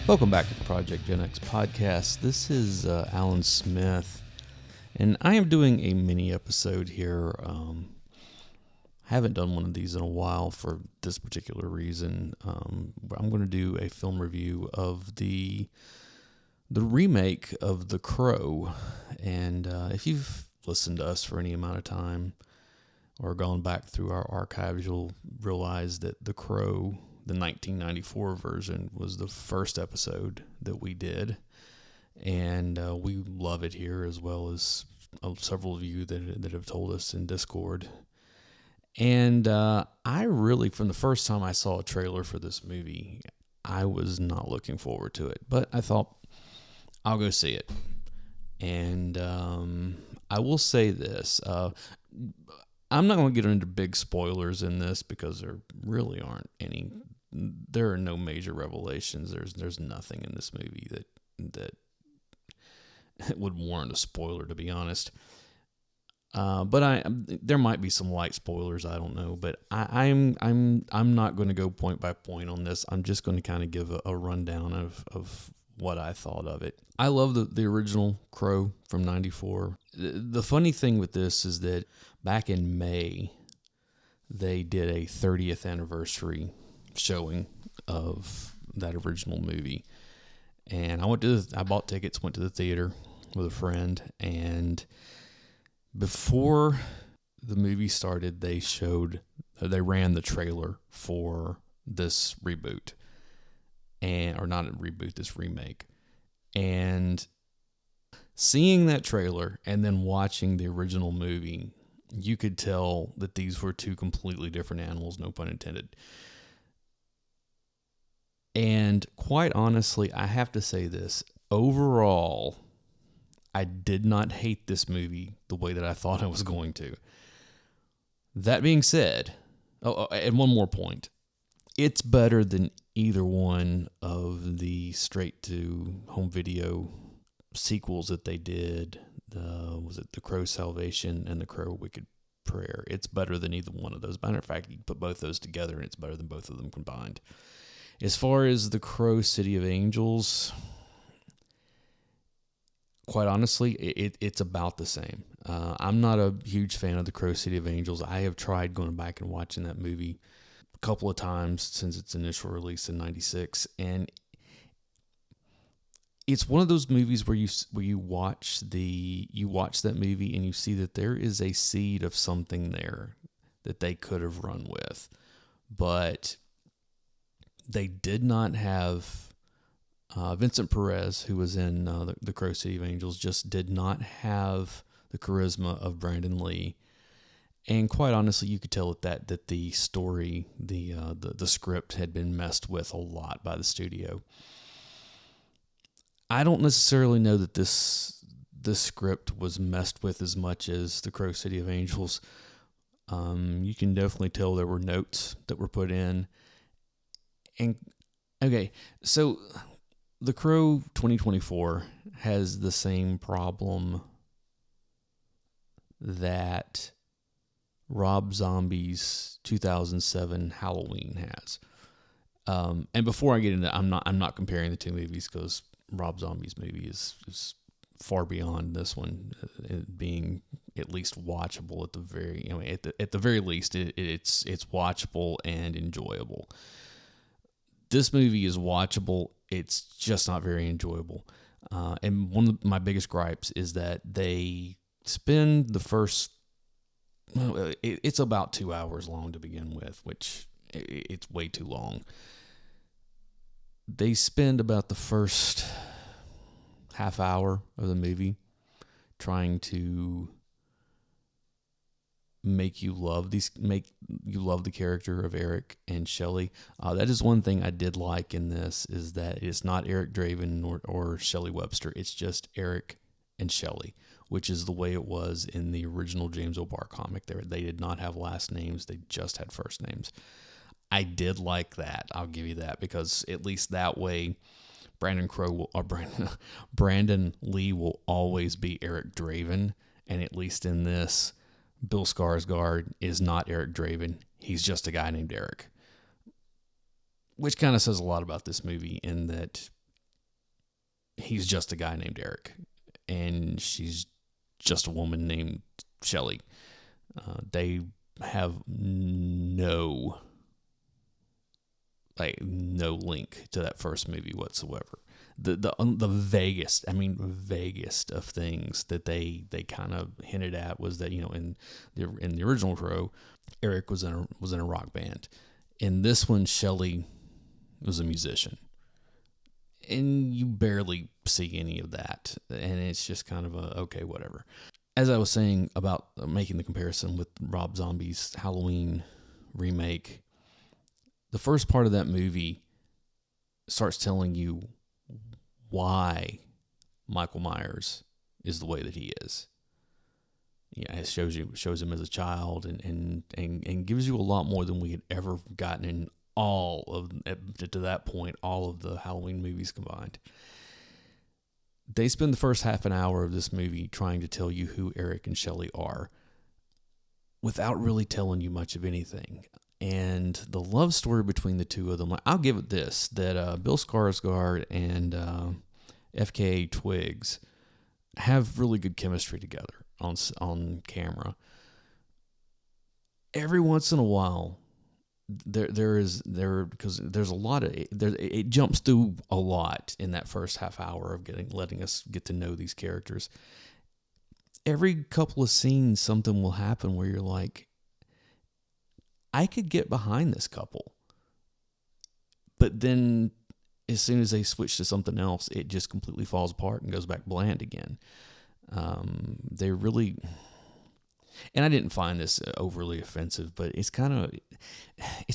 Welcome back to the Project Gen X podcast. This is Alan Smith, and I am doing a mini episode here. I haven't done one of these in a while for this particular reason. I'm going to do a film review of the remake of The Crow, and if you've listened to us for any amount of time or gone back through our archives, you'll realize that The Crow, the 1994 version, was the first episode that we did, and we love it here, as well as several of you that have told us in Discord. And I really, from the first time I saw a trailer for this movie, I was not looking forward to it, but I thought, I'll go see it. And I will say this, I'm not going to get into big spoilers in this because there really aren't any. There are no major revelations. There's nothing in this movie that would warrant a spoiler, to be honest. But there might be some light spoilers. I don't know, but I'm not going to go point by point on this. I'm just going to kind of give a rundown of what I thought of it. I love the original Crow from '94. The funny thing with this is that back in May, they did a 30th anniversary showing of that original movie, and I bought tickets, went to the theater with a friend, and before the movie started, they ran the trailer for this reboot, or not a reboot, this remake. And seeing that trailer and then watching the original movie, you could tell that these were two completely different animals, no pun intended. And quite honestly, I have to say this. Overall, I did not hate this movie the way that I thought I was going to. That being said, and one more point. It's better than either one of the straight-to-home video sequels that they did. Was it The Crow Salvation and The Crow Wicked Prayer? It's better than either one of those. Matter of fact, you can put both those together and it's better than both of them combined. As far as The Crow City of Angels, quite honestly, it's about the same. I'm not a huge fan of The Crow City of Angels. I have tried going back and watching that movie a couple of times since its initial release in '96, and it's one of those movies where you watch that movie and you see that there is a seed of something there that they could have run with, but they did not have Vincent Perez, who was in the Crow City of Angels, just did not have the charisma of Brandon Lee. And quite honestly, you could tell that the story, the script had been messed with a lot by the studio. I don't necessarily know that this script was messed with as much as the Crow City of Angels. You can definitely tell there were notes that were put in. And okay, so The Crow 2024 has the same problem that Rob Zombie's 2007 Halloween has. And before I get into that, I'm not comparing the two movies because Rob Zombie's movie is far beyond this one, being at least watchable at the very least it's watchable and enjoyable. This movie is watchable. It's just not very enjoyable. And one of my biggest gripes is that they spend the first... it's about 2 hours long to begin with, which it's way too long. They spend about the first half hour of the movie trying to make you love the character of Eric and Shelley. That is one thing I did like in this, is that it's not Eric Draven or Shelley Webster. It's just Eric and Shelley, which is the way it was in the original James O'Barr comic. They did not have last names. They just had first names. I did like that. I'll give you that, because at least that way Brandon Lee will always be Eric Draven, and at least in this, Bill Skarsgård is not Eric Draven. He's just a guy named Eric. Which kind of says a lot about this movie, in that he's just a guy named Eric, and she's just a woman named Shelley. They have no link to that first movie whatsoever. The vaguest of things that they kind of hinted at was that, in the original Crow, Eric was in a rock band. In this one, Shelley was a musician, and you barely see any of that, and it's just kind of okay, whatever. As I was saying about making the comparison with Rob Zombie's Halloween remake, the first part of that movie starts telling you why Michael Myers is the way that he is. It shows him as a child and gives you a lot more than we had ever gotten in to that point, all of the Halloween movies combined. They spend the first half an hour of this movie trying to tell you who Eric and Shelley are without really telling you much of anything. And the love story between the two of them, I'll give it this, that Bill Skarsgård and FKA Twigs have really good chemistry together on camera. Every once in a while, because there's a lot of it jumps through a lot in that first half hour of letting us get to know these characters. Every couple of scenes, something will happen where you're like, I could get behind this couple. But then as soon as they switch to something else, it just completely falls apart and goes back bland again. They really, and I didn't find this overly offensive, but it's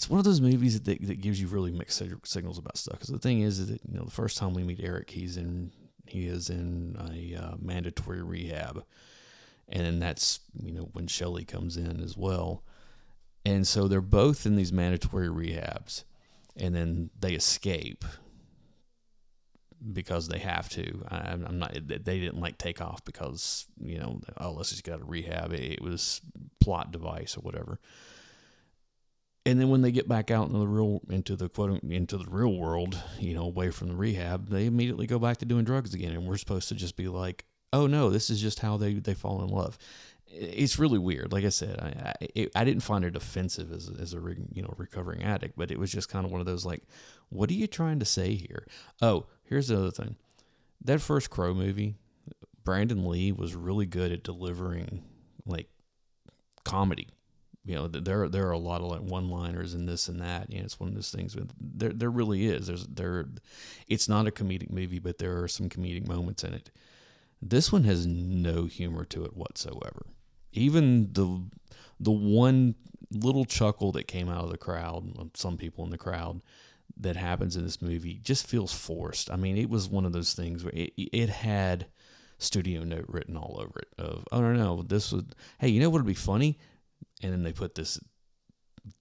one of those movies that gives you really mixed signals about stuff. Because the thing is that, the first time we meet Eric, he is in a mandatory rehab. And then that's, when Shelley comes in as well. And so they're both in these mandatory rehabs, and then they escape because they have to. I'm not. They didn't take off because let's just go to rehab. It was plot device or whatever. And then when they get back out into the real world, away from the rehab, they immediately go back to doing drugs again, and we're supposed to just be like, oh no, this is just how they fall in love. It's really weird. Like I said, I didn't find it offensive as a recovering addict, but it was just kind of one of those what are you trying to say here? Oh, here's the other thing. That first Crow movie, Brandon Lee was really good at delivering comedy. There are a lot of one-liners and this and that. It's one of those things. There really is. It's not a comedic movie, but there are some comedic moments in it. This one has no humor to it whatsoever. Even the one little chuckle that came out of the crowd, some people in the crowd, that happens in this movie just feels forced. I mean, it was one of those things where it had studio note written all over it of, oh no, this would, hey, what would be funny? And then they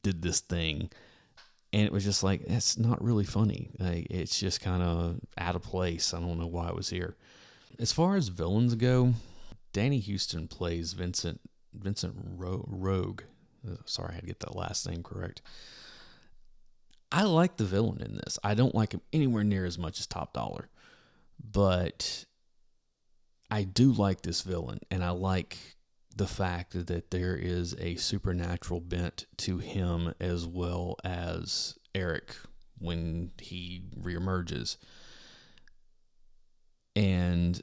did this thing, and it was just that's not really funny. It's just kind of out of place. I don't know why it was here. As far as villains go, Danny Houston plays Vincent Rogue. Sorry, I had to get that last name correct. I like the villain in this. I don't like him anywhere near as much as Top Dollar, but I do like this villain, and I like the fact that there is a supernatural bent to him as well as Eric when he reemerges. And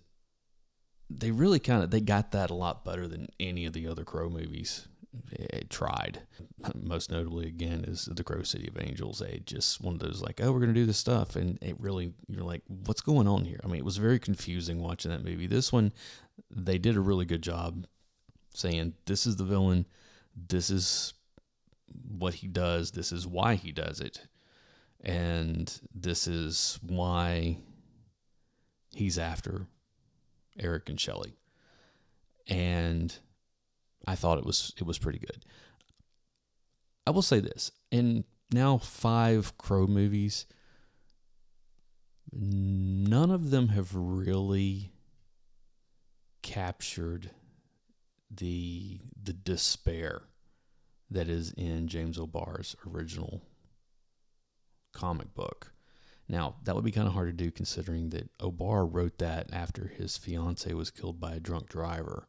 they really they got that a lot better than any of the other Crow movies tried. Most notably, again, is The Crow City of Angels. They just one of those oh, we're going to do this stuff. And it really, you're like, what's going on here? I mean, it was very confusing watching that movie. This one, they did a really good job saying, this is the villain. This is what he does. This is why he does it. And this is why he's after Eric and Shelley. And I thought it was pretty good. I will say this, in now 5 Crow movies, none of them have really captured the despair that is in James O'Barr's original comic book. Now, that would be kind of hard to do considering that Obar wrote that after his fiance was killed by a drunk driver.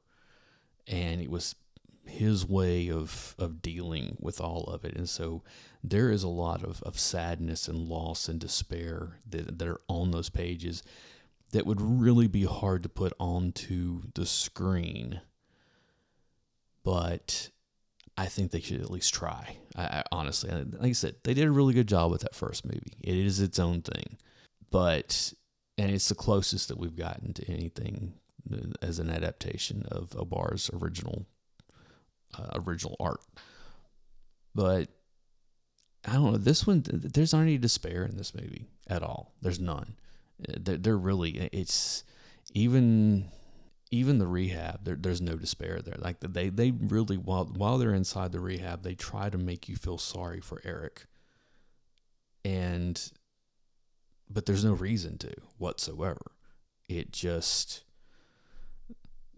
And it was his way of dealing with all of it. And so there is a lot of sadness and loss and despair that are on those pages that would really be hard to put onto the screen. But I think they should at least try. I honestly, like I said, they did a really good job with that first movie. It is its own thing. And it's the closest that we've gotten to anything as an adaptation of Obar's original art. But I don't know, this one, there's not any despair in this movie at all. There's none. They're really, it's even the rehab, there's no despair there. Like they really, while they're inside the rehab, they try to make you feel sorry for Eric. But there's no reason to whatsoever.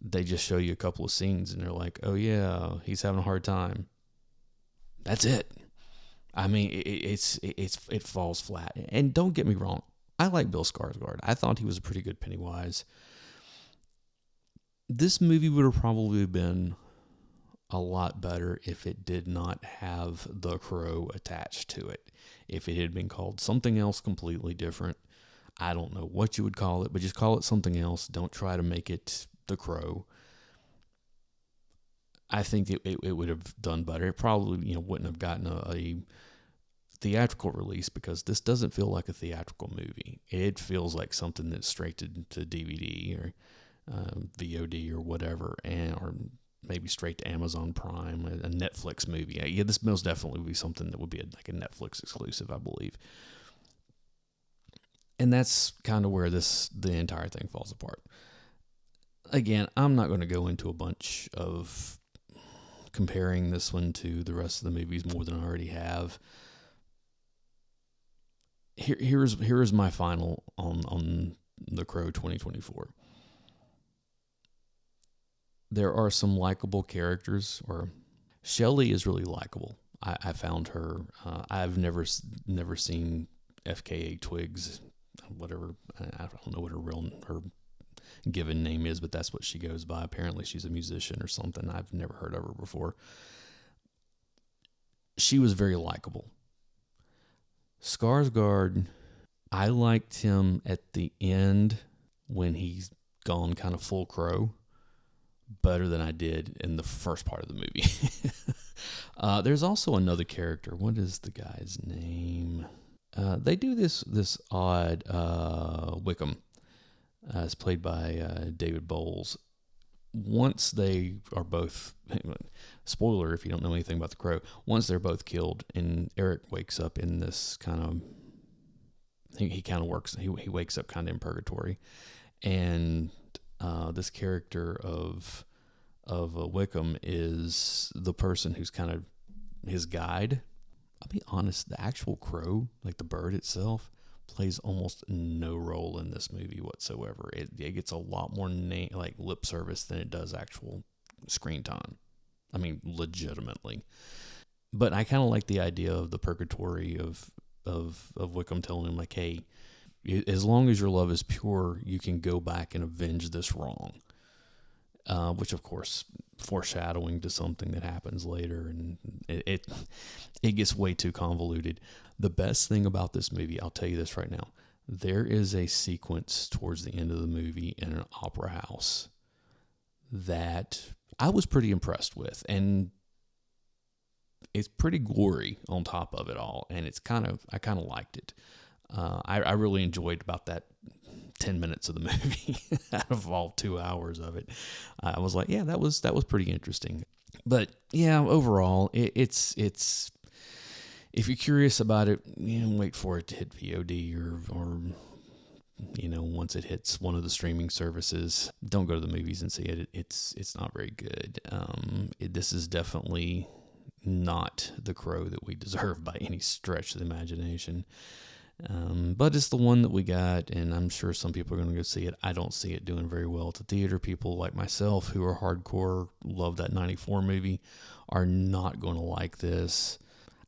They just show you a couple of scenes and they're like, oh yeah, he's having a hard time. That's it. I mean, it falls flat. And don't get me wrong, I like Bill Skarsgård. I thought he was a pretty good Pennywise. This movie would have probably been a lot better if it did not have the Crow attached to it. If it had been called something else completely different, I don't know what you would call it, but just call it something else. Don't try to make it the Crow. I think it would have done better. It probably wouldn't have gotten a theatrical release because this doesn't feel like a theatrical movie. It feels like something that's straight to DVD or VOD or whatever, or maybe straight to Amazon Prime, a Netflix movie. Yeah, this most definitely would be something that would be like a Netflix exclusive, I believe. And that's kind of where the entire thing falls apart. Again, I'm not going to go into a bunch of comparing this one to the rest of the movies more than I already have. Here's my final on The Crow 2024. There are some likable characters, or Shelley is really likable. I found her. I've never seen FKA Twigs, whatever. I don't know what her given name is, but that's what she goes by. Apparently she's a musician or something. I've never heard of her before. She was very likable. Skarsgård, I liked him at the end when he's gone kind of full Crow better than I did in the first part of the movie. There's also another character. What is the guy's name? They do this odd Wickham. It's played by David Bowles. Once they are both, spoiler if you don't know anything about The Crow, once they're both killed and Eric wakes up in this kind of, he kind of works, he wakes up kind of in purgatory. And this character of Wickham is the person who's kind of his guide. I'll be honest, the actual crow, like the bird itself, plays almost no role in this movie whatsoever. It gets a lot more like lip service than it does actual screen time. I mean, legitimately. But I kind of like the idea of the purgatory of Wickham telling him, like, hey, as long as your love is pure, you can go back and avenge this wrong. Which, of course, foreshadowing to something that happens later, and it gets way too convoluted. The best thing about this movie, I'll tell you this right now, there is a sequence towards the end of the movie in an opera house that I was pretty impressed with, and it's pretty gory on top of it all, and I kind of liked it. I really enjoyed about that 10 minutes of the movie out of all 2 hours of it. I was like, yeah, that was pretty interesting. But yeah, overall, it's if you're curious about it, wait for it to hit VOD or once it hits one of the streaming services. Don't go to the movies and see it. It's not very good. This is definitely not The Crow that we deserve by any stretch of the imagination. But it's the one that we got, and I'm sure some people are going to go see it. I don't see it doing very well at the theater. People like myself who are hardcore, love that 94 movie, are not going to like this.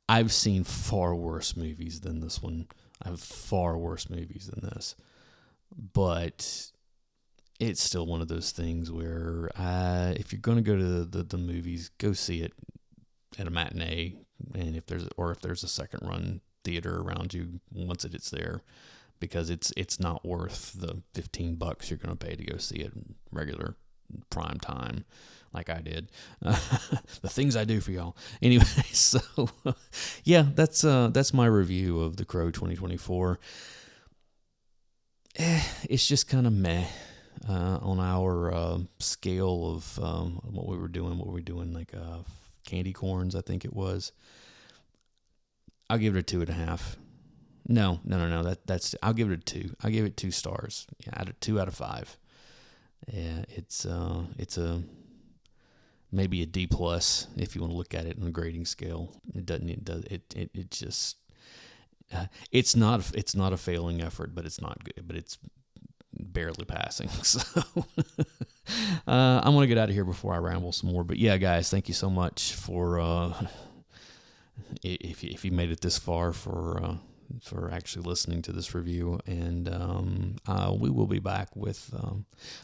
I've seen far worse movies than this one I have far worse movies than this. But it's still one of those things where if you're going to go to the movies, go see it at a matinee. And if there's a second run theater around you once it's there, because it's not worth the $15 you're going to pay to go see it in regular prime time, like I did. The things I do for y'all. Anyway, so yeah, that's my review of The Crow 2024. It's just kind of meh on our scale of what we were doing, like candy corns, I think it was. I'll give it a 2.5. No. That's I'll give it a 2. I'll give it 2 stars. Yeah, 2 out of 5. Yeah, it's a maybe a D+ if you want to look at it on a grading scale. It just it's not a failing effort, but it's not good. But it's barely passing. So I'm gonna get out of here before I ramble some more. But yeah, guys, thank you so much for if you made it this far for actually listening to this review. And we will be back with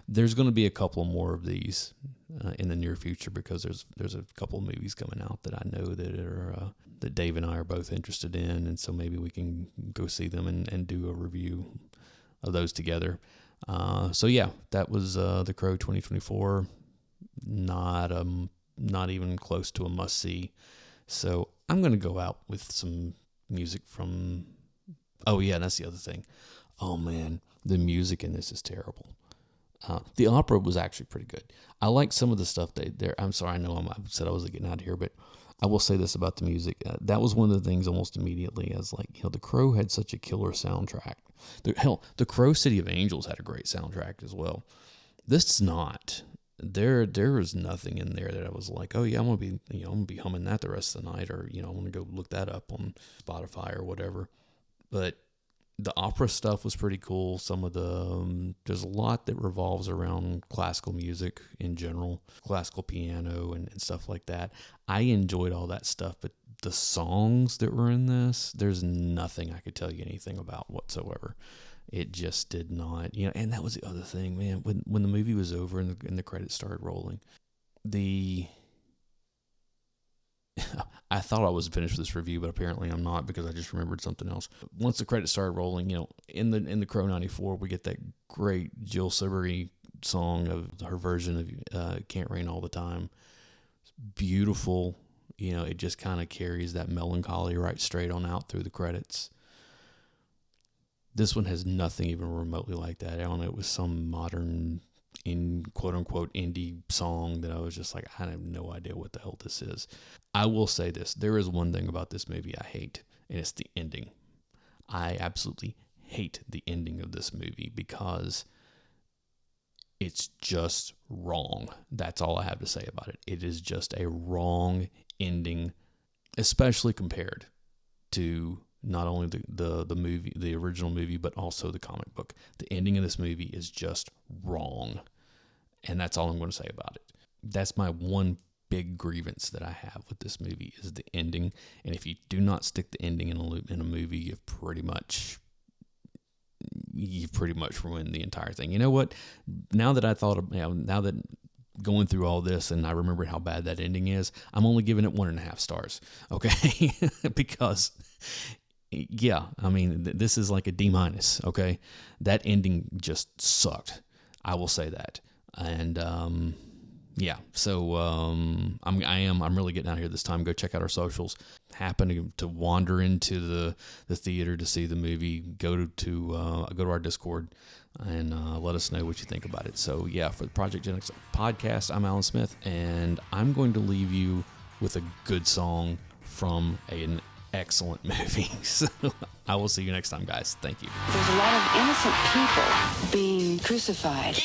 there's going to be a couple more of these in the near future, because there's a couple of movies coming out that I know that Dave and I are both interested in, and so maybe we can go see them and do a review of those together. So yeah, that was The Crow 2024. Not even close to a must see. So I'm going to go out with some music from... Oh, yeah, that's the other thing. Oh, man, the music in this is terrible. The opera was actually pretty good. I like some of the stuff there. I'm sorry, I know I said I was getting out of here, but I will say this about the music. That was one of the things almost immediately. I was like, The Crow had such a killer soundtrack. The Crow City of Angels had a great soundtrack as well. This is not... There was nothing in there that I was like, oh yeah, I'm gonna be humming that the rest of the night, or I'm gonna go look that up on Spotify or whatever. But the opera stuff was pretty cool. Some of the there's a lot that revolves around classical music in general, classical piano and stuff like that. I enjoyed all that stuff, but the songs that were in this, there's nothing I could tell you anything about whatsoever. It just did not, and that was the other thing, man. When the movie was over and the credits started rolling, I thought I was finished with this review, but apparently I'm not, because I just remembered something else. Once the credits started rolling, in the Crow 94, we get that great Jill Siberry song of her version of "Can't Rain All the Time." It's beautiful, it just kind of carries that melancholy right straight on out through the credits. This one has nothing even remotely like that. I don't know. It was some modern, quote unquote, indie song that I was just like, I have no idea what the hell this is. I will say this. There is one thing about this movie I hate, and it's the ending. I absolutely hate the ending of this movie, because it's just wrong. That's all I have to say about it. It is just a wrong ending, especially compared to not only the movie, the original movie, but also the comic book. The ending of this movie is just wrong. And that's all I'm going to say about it. That's my one big grievance that I have with this movie, is the ending. And if you do not stick the ending in a movie, you've pretty much ruined the entire thing. You know what? Now that I thought of, now that going through all this and I remember how bad that ending is, I'm only giving it 1.5 stars. Okay. Because yeah, I mean, this is like a D-. Okay. That ending just sucked. I will say that. And, yeah, so I'm really getting out here this time. Go check out our socials. Happen to wander into the theater to see the movie, go to our Discord and let us know what you think about it. So yeah, for the Project Gen X podcast, I'm Alan Smith, and I'm going to leave you with a good song from an excellent movie. So I will see you next time, guys. Thank you. There's a lot of innocent people being crucified.